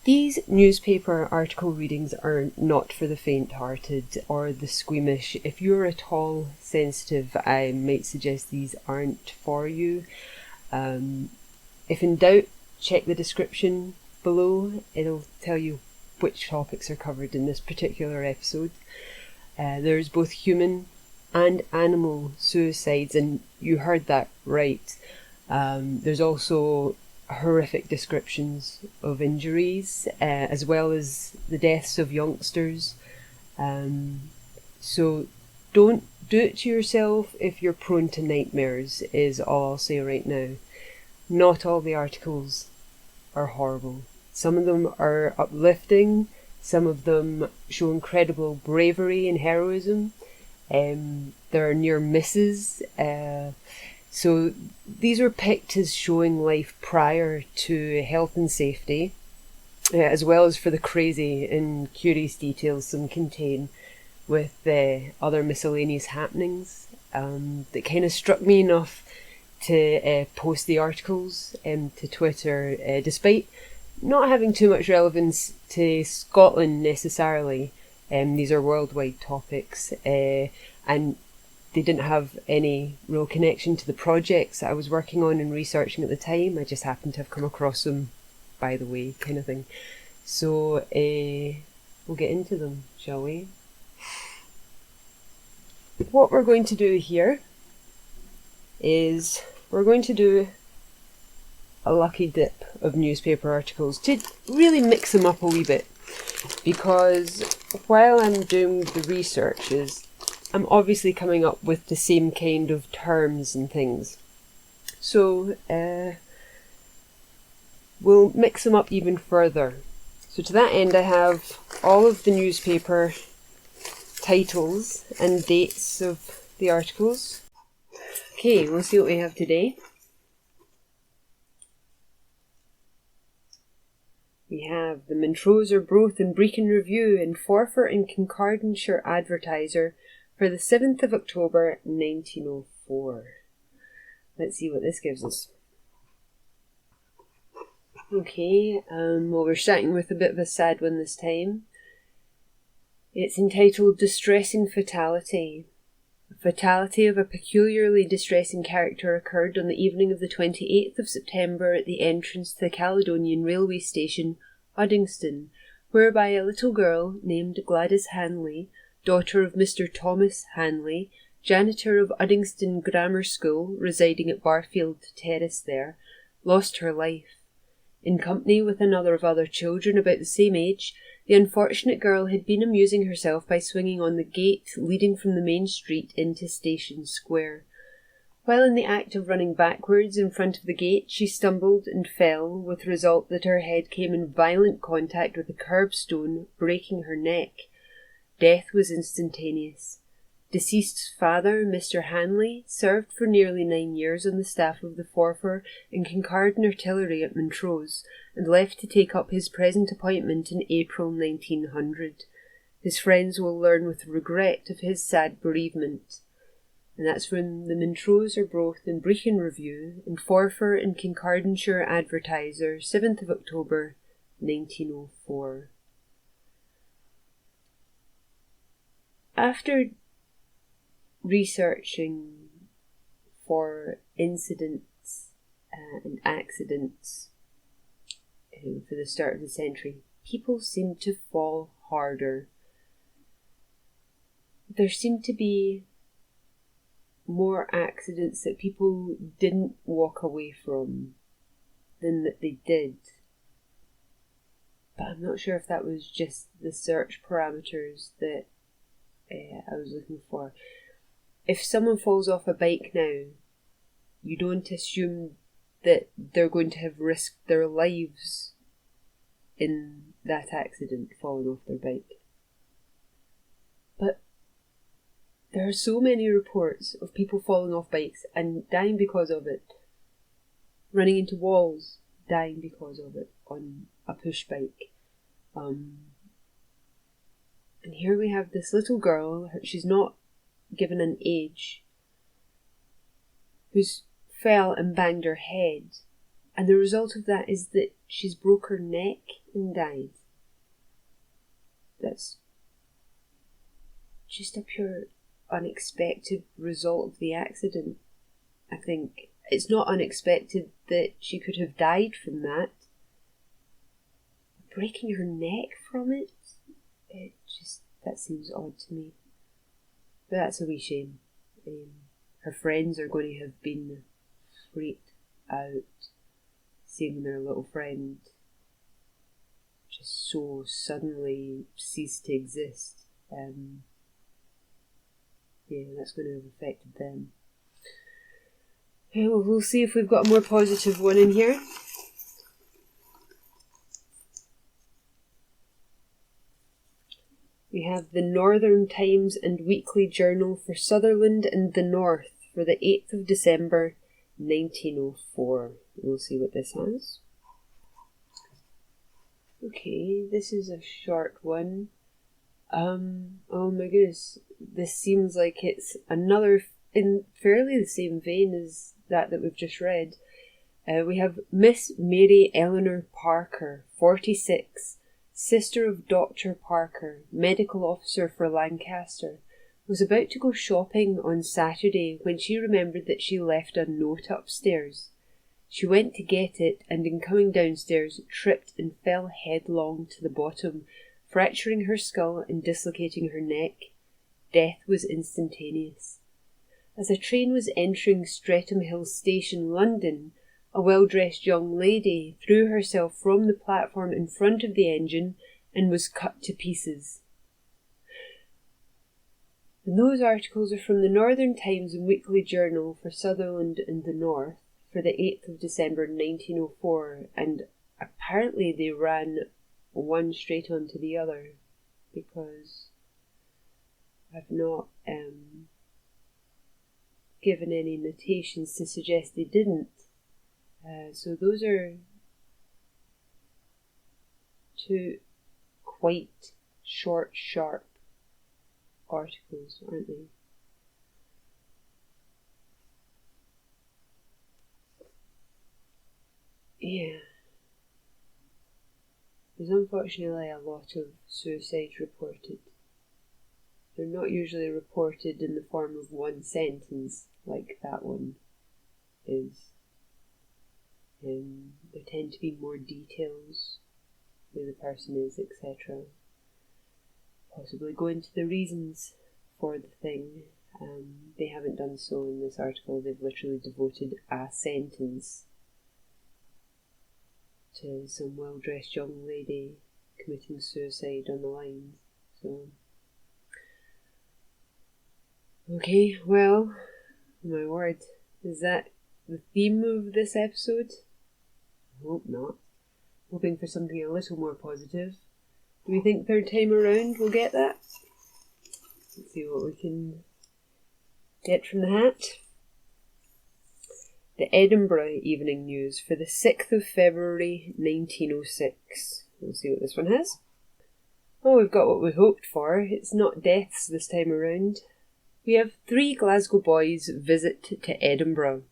These newspaper article readings are not for the faint-hearted or the squeamish. If you're at all sensitive, I might suggest these aren't for you. If in doubt, check the description below. It'll tell you which topics are covered in this particular episode. There's both human and animal suicides, and you heard that right. There's also horrific descriptions of injuries, as well as the deaths of youngsters. So don't do it to yourself if you're prone to nightmares, is all I'll say right now. Not all the articles are horrible. Some of them are uplifting, some of them show incredible bravery and heroism. There are near misses. So these were picked as showing life prior to health and safety, as well as for the crazy and curious details some contain with other miscellaneous happenings that kind of struck me enough to post the articles to Twitter, despite not having too much relevance to Scotland necessarily. These are worldwide topics, and they didn't have any real connection to the projects that I was working on and researching at the time. I just happened to have come across them by the way, kind of thing. So we'll get into them, shall we? What we're going to do here is we're going to do a lucky dip of newspaper articles to really mix them up a wee bit, because while I'm doing the researches, I'm obviously coming up with the same kind of terms and things. So we'll mix them up even further. So to that end, I have all of the newspaper titles and dates of the articles. Okay, we'll see what we have today. We have the Montrose Arbroath and Brecon Review in Forfar and Kincardineshire Advertiser for the 7th of October 1904. Let's see what this gives us. Okay, well, we're starting with a bit of a sad one this time. It's entitled Distressing Fatality. A fatality of a peculiarly distressing character occurred on the evening of the 28th of September at the entrance to the Caledonian Railway Station, Uddingston, whereby a little girl named Gladys Hanley, daughter of Mr. Thomas Hanley, janitor of Uddingston Grammar School, residing at Barfield Terrace there, lost her life. In company with another of other children about the same age, the unfortunate girl had been amusing herself by swinging on the gate leading from the main street into Station Square. While in the act of running backwards in front of the gate, she stumbled and fell, with the result that her head came in violent contact with a curbstone, breaking her neck. Death was instantaneous. Deceased's father, Mr. Hanley, served for nearly 9 years on the staff of the Forfar and Kincardine Artillery at Montrose, and left to take up his present appointment in April 1900. His friends will learn with regret of his sad bereavement. And that's from the Montrose Arbroath and Brecon Review in Forfar and Kincardineshire Advertiser, 7th of October 1904. After researching for incidents and accidents for the start of the century, people seem to fall harder. There seem to be more accidents that people didn't walk away from than that they did. But I'm not sure if that was just the search parameters that I was looking for. If someone falls off a bike now, you don't assume that they're going to have risked their lives in that accident, falling off their bike. But there are so many reports of people falling off bikes and dying because of it, running into walls, dying because of it on a push bike. And here we have this little girl, she's not given an age, who's fell and banged her head, and the result of that is that she's broke her neck and died. That's just a pure unexpected result of the accident. I think it's not unexpected that she could have died from that. Breaking her neck from it, that seems odd to me. But that's a wee shame. Her friends are going to have been freaked out seeing their little friend just so suddenly cease to exist. That's going to have affected them. Well, we'll see if we've got a more positive one in here. We have the Northern Times and Weekly Journal for Sutherland and the North for the 8th of December 1904. We'll see what this has. Okay, this is a short one. Oh my goodness, this seems like it's another in fairly the same vein as that we've just read. We have Miss Mary Eleanor Parker, 46, sister of Dr. Parker, medical officer for Lancaster, was about to go shopping on Saturday when she remembered that she left a note upstairs. She went to get it, and in coming downstairs tripped and fell headlong to the bottom, fracturing her skull and dislocating her neck. Death was instantaneous. As a train was entering Streatham Hill Station, London, a well-dressed young lady threw herself from the platform in front of the engine and was cut to pieces. And those articles are from the Northern Times and Weekly Journal for Sutherland and the North for the 8th of December 1904, and apparently they ran one straight on to the other, because I've not given any notations to suggest they didn't. So those are two quite short, sharp articles, aren't they? Yeah. There's unfortunately a lot of suicides reported. They're not usually reported in the form of one sentence like that one is. There tend to be more details, who the person is, etc. Possibly go into the reasons for the thing. They haven't done so in this article. They've literally devoted a sentence to some well-dressed young lady committing suicide on the lines. So, okay, well, my word, is that the theme of this episode? I hope not. Hoping for something a little more positive. Do we think third time around we'll get that? Let's see what we can get from the hat. The Edinburgh Evening News for the 6th of February 1906. We'll see what this one has. Oh, we've got what we hoped for. It's not deaths this time around. We have 3 Glasgow boys visit to Edinburgh.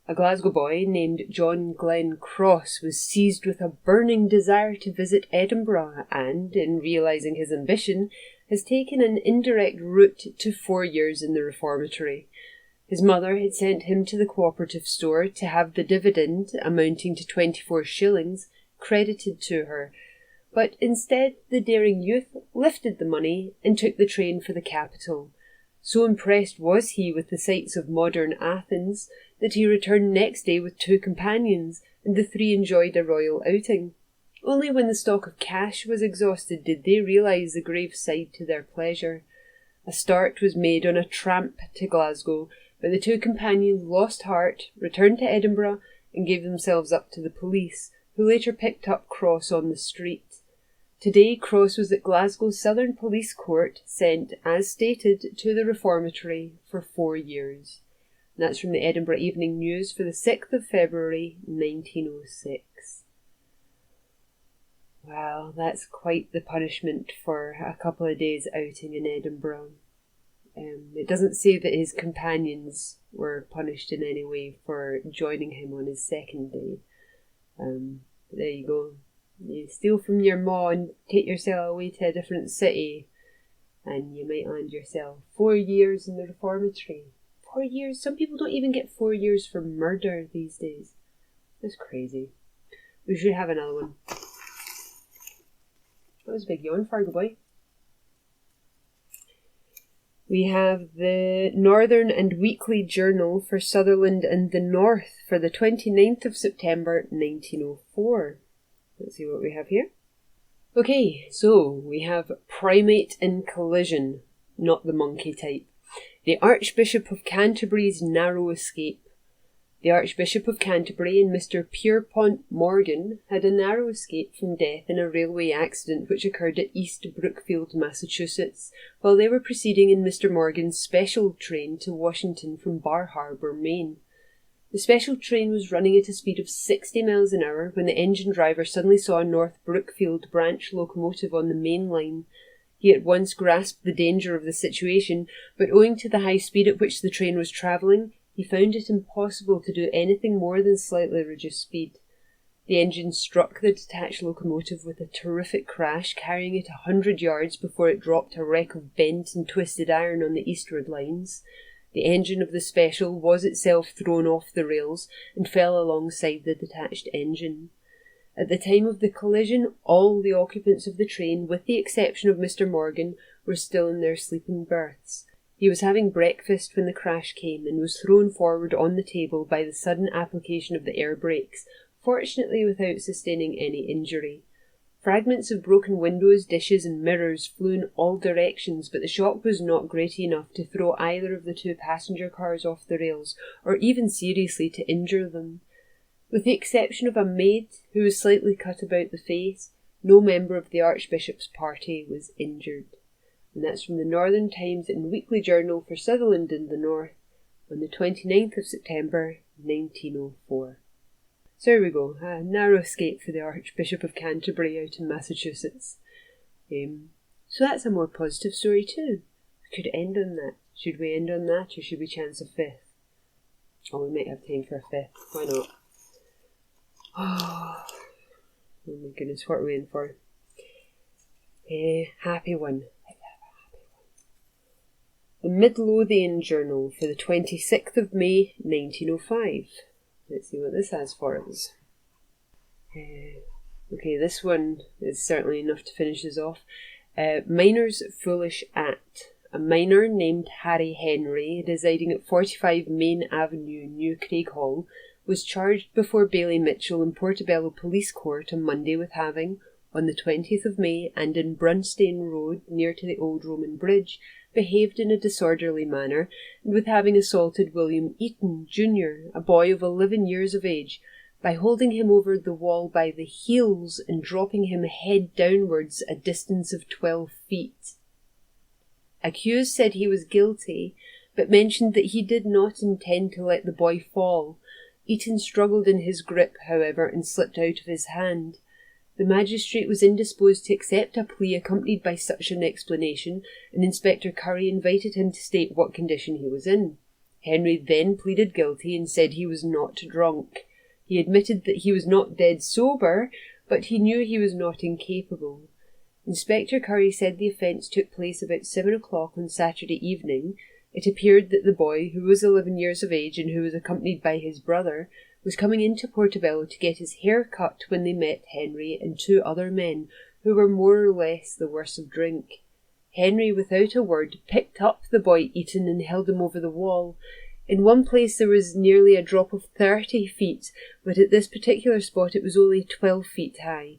A Glasgow boy named John Glenn Cross was seized with a burning desire to visit Edinburgh and, in realising his ambition, has taken an indirect route to 4 years in the Reformatory. His mother had sent him to the cooperative store to have the dividend, amounting to 24 shillings, credited to her, but instead the daring youth lifted the money and took the train for the capital. So impressed was he with the sights of modern Athens that he returned next day with 2 companions, and the 3 enjoyed a royal outing. Only when the stock of cash was exhausted did they realise the grave side to their pleasure. A start was made on a tramp to Glasgow, but the 2 companions lost heart, returned to Edinburgh, and gave themselves up to the police, who later picked up Cross on the street. Today, Cross was at Glasgow's Southern Police Court, sent, as stated, to the Reformatory for 4 years. And that's from the Edinburgh Evening News for the 6th of February 1906. Wow, that's quite the punishment for a couple of days outing in Edinburgh. It doesn't say that his companions were punished in any way for joining him on his second day. But there you go. You steal from your ma and take yourself away to a different city, and you might land yourself 4 years in the Reformatory. 4 years? Some people don't even get 4 years for murder these days. That's crazy. We should have another one. That was a big yawn, Fargo boy. We have the Northern and Weekly Journal for Sutherland and the North for the 29th of September 1904. Let's see what we have here. Okay, so we have Primate in Collision, not the monkey type. The Archbishop of Canterbury's narrow escape. The Archbishop of Canterbury and Mr. Pierpont Morgan had a narrow escape from death in a railway accident which occurred at East Brookfield, Massachusetts, while they were proceeding in Mr. Morgan's special train to Washington from Bar Harbor, Maine. The special train was running at a speed of 60 miles an hour when the engine driver suddenly saw a North Brookfield branch locomotive on the main line. He at once grasped the danger of the situation, but owing to the high speed at which the train was travelling, he found it impossible to do anything more than slightly reduce speed. The engine struck the detached locomotive with a terrific crash, carrying it 100 yards before it dropped a wreck of bent and twisted iron on the eastward lines. The engine of the special was itself thrown off the rails and fell alongside the detached engine. At the time of the collision, all the occupants of the train, with the exception of Mr. Morgan, were still in their sleeping berths. He was having breakfast when the crash came and was thrown forward on the table by the sudden application of the air brakes, fortunately without sustaining any injury. Fragments of broken windows, dishes and mirrors flew in all directions, but the shock was not great enough to throw either of the two passenger cars off the rails, or even seriously to injure them. With the exception of a maid, who was slightly cut about the face, no member of the Archbishop's party was injured. And that's from the Northern Times and Weekly Journal for Sutherland and the North on the 29th of September 1904. So there we go, a narrow escape for the Archbishop of Canterbury out in Massachusetts. So that's a more positive story too. We could end on that. Should we end on that, or should we chance a fifth? Oh, we might have time for a fifth. Why not? Oh my goodness, what are we in for? Happy one. The Midlothian Journal for the 26th of May 1905. Let's see what this has for us. Okay, this one is certainly enough to finish us off. Miner's Foolish Act. A miner named Harry Henry, residing at 45 Main Avenue, New Craighall, was charged before Bailey Mitchell in Portobello Police Court on Monday with having, on the 20th of May and in Brunstane Road near to the Old Roman Bridge, behaved in a disorderly manner, and with having assaulted William Eaton, Jr., a boy of 11 years of age, by holding him over the wall by the heels and dropping him head downwards a distance of 12 feet. Accused said he was guilty, but mentioned that he did not intend to let the boy fall. Eaton struggled in his grip, however, and slipped out of his hand. The magistrate was indisposed to accept a plea accompanied by such an explanation, and Inspector Curry invited him to state what condition he was in. Henry then pleaded guilty and said he was not drunk. He admitted that he was not dead sober, but he knew he was not incapable. Inspector Curry said the offence took place about 7 o'clock on Saturday evening. It appeared that the boy, who was 11 years of age and who was accompanied by his brother, was coming into Portobello to get his hair cut when they met Henry and two other men, who were more or less the worse of drink. Henry, without a word, picked up the boy Eaton and held him over the wall. In one place there was nearly a drop of 30 feet, but at this particular spot it was only 12 feet high.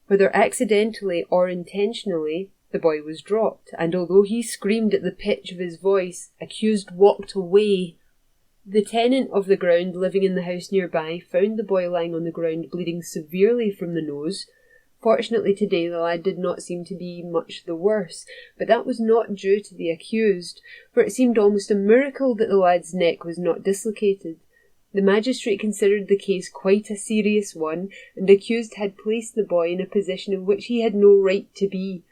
Whether accidentally or intentionally, the boy was dropped, and although he screamed at the pitch of his voice, accused walked away. The tenant of the ground living in the house nearby found the boy lying on the ground bleeding severely from the nose. Fortunately today the lad did not seem to be much the worse, but that was not due to the accused, for it seemed almost a miracle that the lad's neck was not dislocated. The magistrate considered the case quite a serious one, and the accused had placed the boy in a position in which he had no right to be.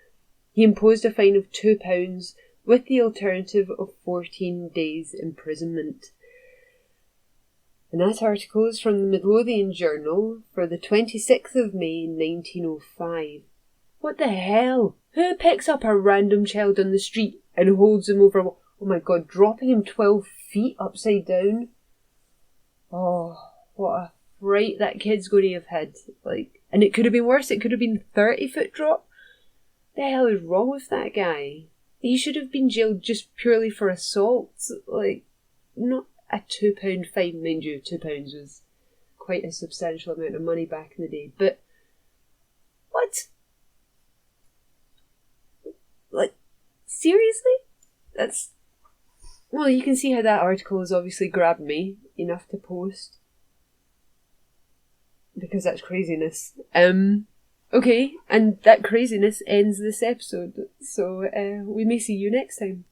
He imposed a fine of £2, with the alternative of 14 days imprisonment. And that article is from the Midlothian Journal for the 26th of May 1905. What the hell? Who picks up a random child on the street and holds him over... Oh my god, dropping him 12 feet upside down? Oh, what a fright that kid's going to have had. Like, and it could have been worse, it could have been 30-foot drop. The hell is wrong with that guy? He should have been jailed just purely for assault. Like, not a £2 fine, mind you. £2 was quite a substantial amount of money back in the day. But, what? Like, seriously? That's... Well, you can see how that article has obviously grabbed me enough to post. Because that's craziness. Okay, and that craziness ends this episode. So, we may see you next time.